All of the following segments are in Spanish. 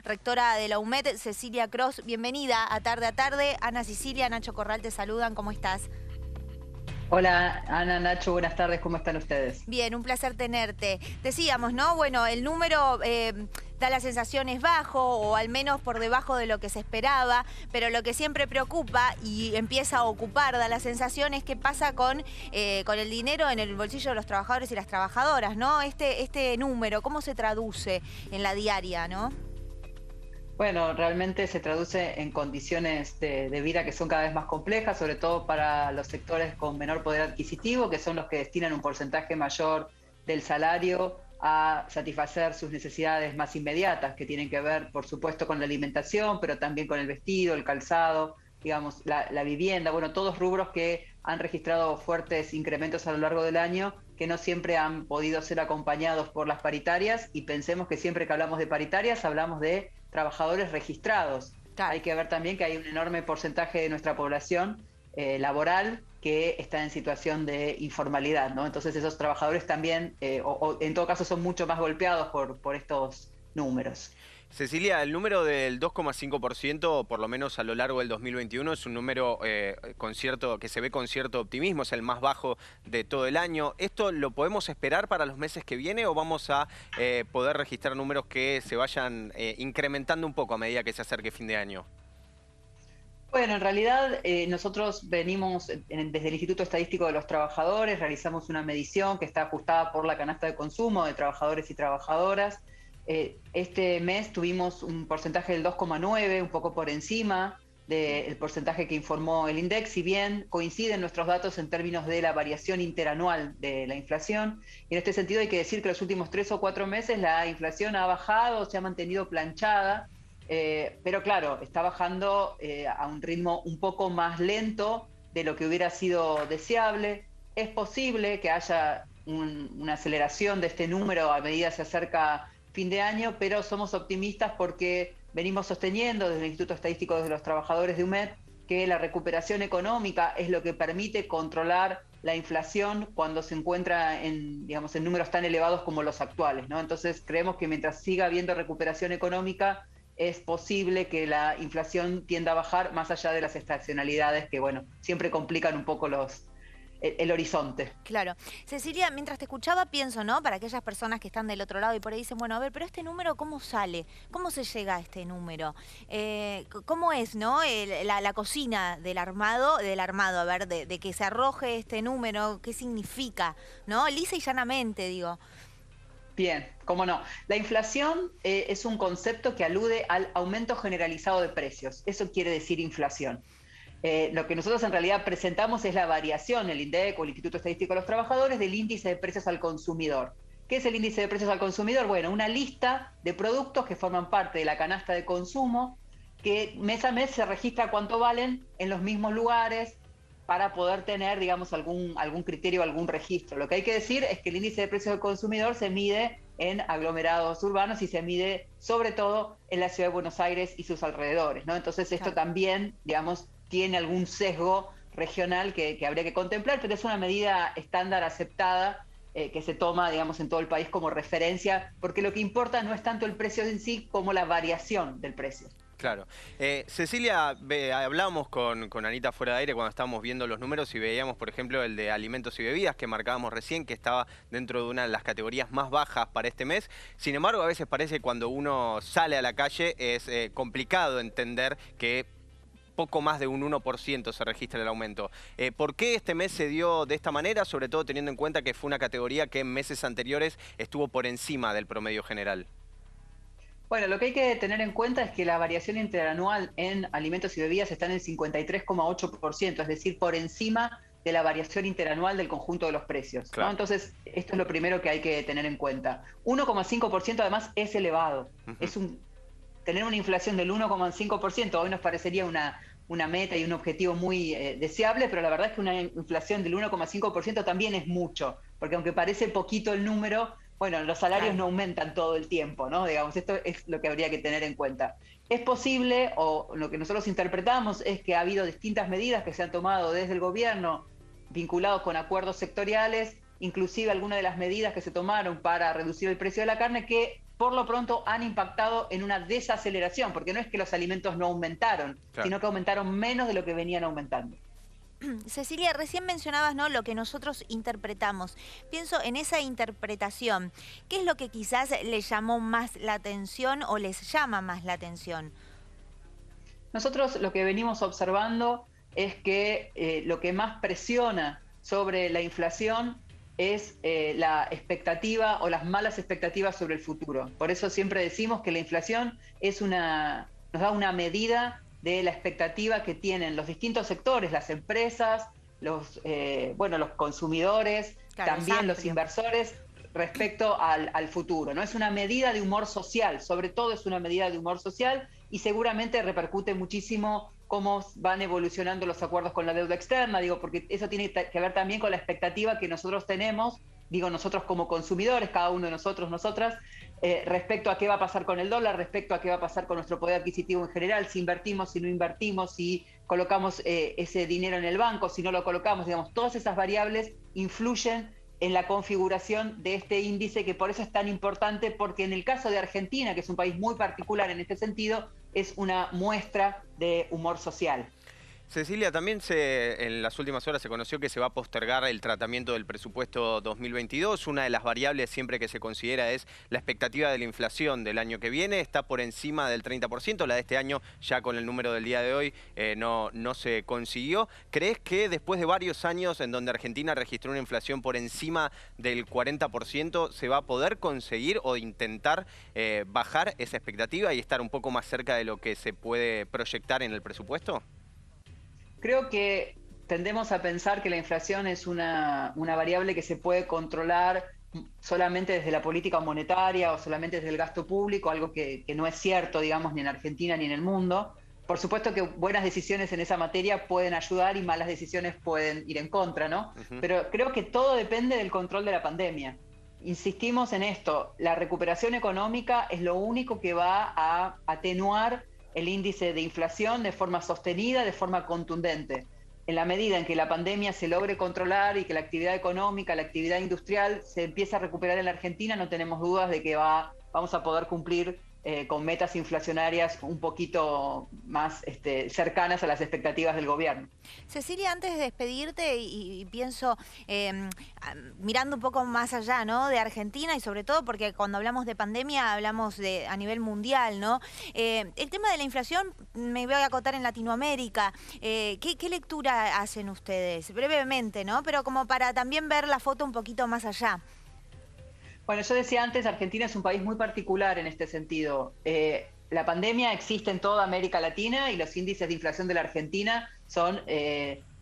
rectora de la UMED, Cecilia Cross. Bienvenida a Tarde a Tarde. Ana Cecilia, Nacho Corral te saludan. ¿Cómo estás? Hola Ana, Nacho, buenas tardes, ¿cómo están ustedes? Bien, un placer tenerte. Decíamos, ¿no? Bueno, el número da la sensación es bajo o al menos por debajo de lo que se esperaba, pero lo que siempre preocupa y empieza a ocupar, da la sensación, es qué pasa con el dinero en el bolsillo de los trabajadores y las trabajadoras, ¿no? Este número, ¿cómo se traduce en la diaria, no? Bueno, realmente se traduce en condiciones de vida que son cada vez más complejas, sobre todo para los sectores con menor poder adquisitivo, que son los que destinan un porcentaje mayor del salario a satisfacer sus necesidades más inmediatas, que tienen que ver, por supuesto, con la alimentación, pero también con el vestido, el calzado, digamos, la vivienda, bueno, todos rubros que han registrado fuertes incrementos a lo largo del año, que no siempre han podido ser acompañados por las paritarias, y pensemos que siempre que hablamos de paritarias hablamos de trabajadores registrados. Claro. Hay que ver también que hay un enorme porcentaje de nuestra población laboral que está en situación de informalidad, ¿no? Entonces esos trabajadores también, o en todo caso, son mucho más golpeados por estos números. Cecilia, el número del 2,5%, por lo menos a lo largo del 2021, es un número que se ve con cierto optimismo, es el más bajo de todo el año. ¿Esto lo podemos esperar para los meses que vienen o vamos a poder registrar números que se vayan incrementando un poco a medida que se acerque fin de año? Bueno, en realidad nosotros venimos desde el Instituto Estadístico de los Trabajadores, realizamos una medición que está ajustada por la canasta de consumo de trabajadores y trabajadoras. Este mes tuvimos un porcentaje del 2,9, un poco por encima del porcentaje que informó el INDEC, si bien coinciden nuestros datos en términos de la variación interanual de la inflación. Y en este sentido hay que decir que los últimos 3 o 4 meses la inflación ha bajado, se ha mantenido planchada, pero claro, está bajando a un ritmo un poco más lento de lo que hubiera sido deseable. Es posible que haya una aceleración de este número a medida que se acerca fin de año, pero somos optimistas porque venimos sosteniendo desde el Instituto Estadístico de los Trabajadores de UMED que la recuperación económica es lo que permite controlar la inflación cuando se encuentra en, digamos, en números tan elevados como los actuales, ¿no? Entonces creemos que mientras siga habiendo recuperación económica es posible que la inflación tienda a bajar más allá de las estacionalidades que, bueno, siempre complican un poco el horizonte. Claro. Cecilia, mientras te escuchaba pienso, ¿no? Para aquellas personas que están del otro lado y por ahí dicen, bueno, a ver, pero este número, ¿cómo sale? ¿Cómo se llega a este número? ¿Cómo es, no? La cocina del armado, a ver, de que se arroje este número, ¿qué significa? ¿No? Lisa y llanamente, digo. Bien, cómo no. La inflación es un concepto que alude al aumento generalizado de precios. Eso quiere decir inflación. Lo que nosotros en realidad presentamos es la variación, el INDEC o el Instituto Estadístico de los Trabajadores, del índice de precios al consumidor. ¿Qué es el índice de precios al consumidor? Bueno, una lista de productos que forman parte de la canasta de consumo, que mes a mes se registra cuánto valen en los mismos lugares para poder tener, digamos, algún criterio, algún registro. Lo que hay que decir es que el índice de precios al consumidor se mide en aglomerados urbanos y se mide sobre todo en la ciudad de Buenos Aires y sus alrededores, ¿no? Entonces esto también, digamos, tiene algún sesgo regional que habría que contemplar, pero es una medida estándar aceptada que se toma, digamos, en todo el país como referencia, porque lo que importa no es tanto el precio en sí como la variación del precio. Claro. Cecilia, hablábamos con Anita fuera de aire cuando estábamos viendo los números y veíamos, por ejemplo, el de alimentos y bebidas que marcábamos recién, que estaba dentro de una de las categorías más bajas para este mes. Sin embargo, a veces parece que cuando uno sale a la calle es complicado entender que poco más de un 1% se registra el aumento. ¿Por qué este mes se dio de esta manera? Sobre todo teniendo en cuenta que fue una categoría que en meses anteriores estuvo por encima del promedio general. Bueno, lo que hay que tener en cuenta es que la variación interanual en alimentos y bebidas está en el 53,8%, es decir, por encima de la variación interanual del conjunto de los precios, ¿no? Claro. Entonces, esto es lo primero que hay que tener en cuenta. 1,5% además es elevado. Tener una inflación del 1,5% hoy nos parecería una meta y un objetivo muy deseable, pero la verdad es que una inflación del 1,5% también es mucho, porque aunque parece poquito el número, bueno, los salarios no aumentan todo el tiempo, ¿no? Digamos, esto es lo que habría que tener en cuenta. Es posible, o lo que nosotros interpretamos es que ha habido distintas medidas que se han tomado desde el gobierno vinculados con acuerdos sectoriales, inclusive algunas de las medidas que se tomaron para reducir el precio de la carne, que por lo pronto han impactado en una desaceleración, porque no es que los alimentos no aumentaron, Claro. sino que aumentaron menos de lo que venían aumentando. Cecilia, recién mencionabas, ¿no?, lo que nosotros interpretamos. Pienso en esa interpretación. ¿Qué es lo que quizás le llamó más la atención o les llama más la atención? Nosotros lo que venimos observando es que lo que más presiona sobre la inflación es la expectativa o las malas expectativas sobre el futuro. Por eso siempre decimos que la inflación nos da una medida de la expectativa que tienen los distintos sectores, las empresas, los consumidores, Claro, también los inversores, respecto al futuro, ¿no? Es una medida de humor social, sobre todo es una medida de humor social, y seguramente repercute muchísimo cómo van evolucionando los acuerdos con la deuda externa, porque eso tiene que ver también con la expectativa que nosotros tenemos, nosotros como consumidores, cada uno de nosotros, nosotras, respecto a qué va a pasar con el dólar, respecto a qué va a pasar con nuestro poder adquisitivo en general, si invertimos, si no invertimos, si colocamos ese dinero en el banco, si no lo colocamos, todas esas variables influyen en la configuración de este índice, que por eso es tan importante, porque en el caso de Argentina, que es un país muy particular en este sentido, es una muestra de humor social. Cecilia, también en las últimas horas se conoció que se va a postergar el tratamiento del presupuesto 2022. Una de las variables siempre que se considera es la expectativa de la inflación del año que viene. Está por encima del 30%. La de este año, ya con el número del día de hoy, no se consiguió. ¿Crees que después de varios años en donde Argentina registró una inflación por encima del 40%, se va a poder conseguir o intentar bajar esa expectativa y estar un poco más cerca de lo que se puede proyectar en el presupuesto? Creo que tendemos a pensar que la inflación es una variable que se puede controlar solamente desde la política monetaria o solamente desde el gasto público, algo que no es cierto, ni en Argentina ni en el mundo. Por supuesto que buenas decisiones en esa materia pueden ayudar y malas decisiones pueden ir en contra, ¿no? Pero creo que todo depende del control de la pandemia. Insistimos en esto, la recuperación económica es lo único que va a atenuar el índice de inflación de forma sostenida, de forma contundente. En la medida en que la pandemia se logre controlar y que la actividad económica, la actividad industrial se empiece a recuperar en la Argentina, no tenemos dudas de que vamos a poder cumplir con metas inflacionarias un poquito más cercanas a las expectativas del gobierno. Cecilia, antes de despedirte, y pienso, mirando un poco más allá, ¿no?, de Argentina, y sobre todo porque cuando hablamos de pandemia hablamos a nivel mundial, ¿no? El tema de la inflación me voy a acotar en Latinoamérica. ¿Qué lectura hacen ustedes? Brevemente, ¿no? Pero como para también ver la foto un poquito más allá. Bueno, yo decía antes, Argentina es un país muy particular en este sentido. La pandemia existe en toda América Latina y los índices de inflación de la Argentina son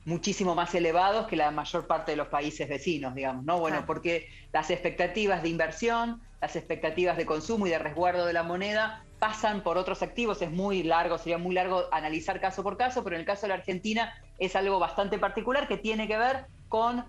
muchísimo más elevados que la mayor parte de los países vecinos, ¿no? Bueno, porque las expectativas de inversión, las expectativas de consumo y de resguardo de la moneda pasan por otros activos. Es muy largo, sería muy largo analizar caso por caso, pero en el caso de la Argentina es algo bastante particular que tiene que ver con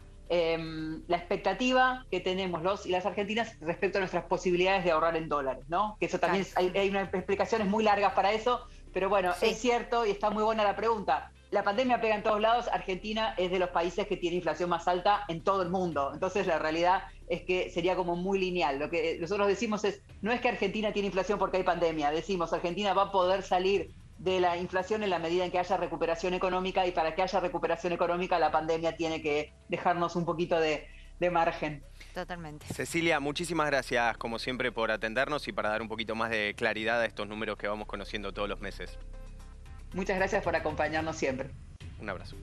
la expectativa que tenemos los y las argentinas respecto a nuestras posibilidades de ahorrar en dólares, ¿no? Que eso también hay unas explicaciones muy largas para eso, pero bueno, es cierto y está muy buena la pregunta. La pandemia pega en todos lados. Argentina es de los países que tiene inflación más alta en todo el mundo. Entonces la realidad es que sería como muy lineal. Lo que nosotros decimos no es que Argentina tiene inflación porque hay pandemia. Decimos, Argentina va a poder salir de la inflación en la medida en que haya recuperación económica, y para que haya recuperación económica la pandemia tiene que dejarnos un poquito de margen. Totalmente. Cecilia, muchísimas gracias como siempre por atendernos y para dar un poquito más de claridad a estos números que vamos conociendo todos los meses. Muchas gracias por acompañarnos siempre. Un abrazo.